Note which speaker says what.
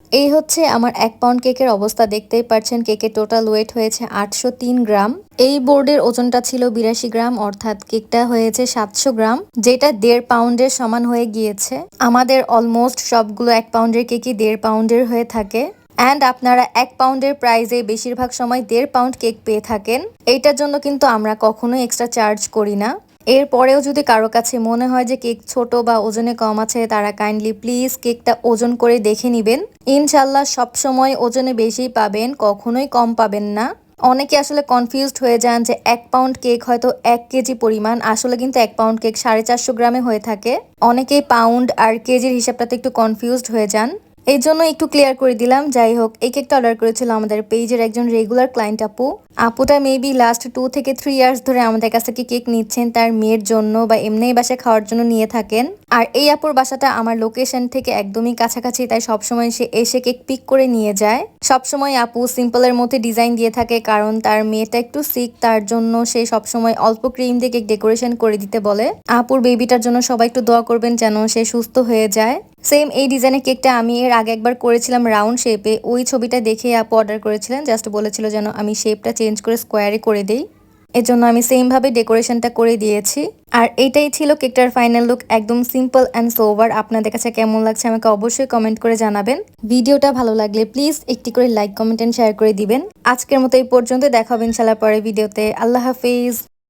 Speaker 1: এই হচ্ছে আমার 1 পাউন্ড কেকের অবস্থা। দেখতেই পাচ্ছেন কেকের টোটাল ওয়েট হয়েছে 803 গ্রাম। এই বোর্ডের ওজনটা ছিল 82 গ্রাম, অর্থাৎ কেকটা হয়েছে 700 গ্রাম, যেটা 1.5 পাউন্ডের সমান হয়ে গিয়েছে। আমাদের অলমোস্ট সবগুলো 1 পাউন্ডের কেকই 1.5 পাউন্ডের হয়ে থাকে। অ্যান্ড আপনারা 1 পাউন্ডের প্রাইজে বেশিরভাগ সময় 1.5 পাউন্ড কেক পেয়ে থাকেন। এইটার জন্য কিন্তু আমরা কখনোই এক্সট্রা চার্জ করি না। এরপরেও যদি কারো কাছে মনে হয় যে কেক ছোট বা ওজনে কম আছে, তারা কাইন্ডলি প্লিজ কেকটা ওজন করে দেখে নিবেন। ইনশাল্লাহ সবসময় ওজনে বেশি পাবেন, কখনোই কম পাবেন না। অনেকে আসলে কনফিউজড হয়ে যান যে 1 পাউন্ড কেক হয়তো 1 কেজি পরিমাণ, আসলে কিন্তু 1 পাউন্ড কেক 450 গ্রামে হয়ে থাকে। অনেকেই পাউন্ড আর কেজির হিসাবটাতে একটু কনফিউজড হয়ে যান, এই জন্য একটু ক্লিয়ার করে দিলাম। যাই হোক, এই কেকটা অর্ডার করেছিল আমাদের পেজের একজন রেগুলার ক্লায়েন্ট আপুটা মেবি লাস্ট 2 থেকে 3 ইয়ার্স ধরে আমাদের কাছ থেকে কেক নিচ্ছেন তার মেয়ের জন্য বা এমনিই বাসায় খাওয়ার জন্য নিয়ে থাকেন। আর এই আপুর বাসাটা আমার লোকেশন থেকে একদমই কাছাকাছি, তাই সবসময় সে এসে কেক পিক করে নিয়ে যায়। সবসময় আপু সিম্পলের মধ্যে ডিজাইন দিয়ে থাকে, কারণ তার মেয়েটা একটু সিক, তার জন্য সে সবসময় অল্প ক্রিম দিয়ে কেক ডেকোরেশন করে দিতে বলে। আপুর বেবিটার জন্য সবাই একটু দোয়া করবেন যেন সে সুস্থ হয়ে যায়। সেম এই ডিজাইনের কেকটা আমি এর আগে একবার করেছিলাম রাউন্ড শেপে, ওই ছবিটা দেখে আপু অর্ডার করেছিলেন, জাস্ট বলেছিল যেন আমি শেপটা চেঞ্জ করে স্কোয়ারে করে দেই। এজন্য আমি সেম ভাবে ডেকোরেশনটা করে দিয়েছি। আর এইটাই ছিল কেকটার ফাইনাল লুক, একদম সিম্পল অ্যান্ড সোবার। আপনাদের কাছে কেমন লাগছে আমাকে অবশ্যই কমেন্ট করে জানাবেন। ভিডিওটা ভালো লাগলে প্লিজ একটি করে লাইক, কমেন্ট এন্ড শেয়ার করে দিবেন। আজকের মতো এই পর্যন্ত, দেখা হবে ইনশাআল্লাহ পরের ভিডিওতে। আল্লাহ হাফিজ।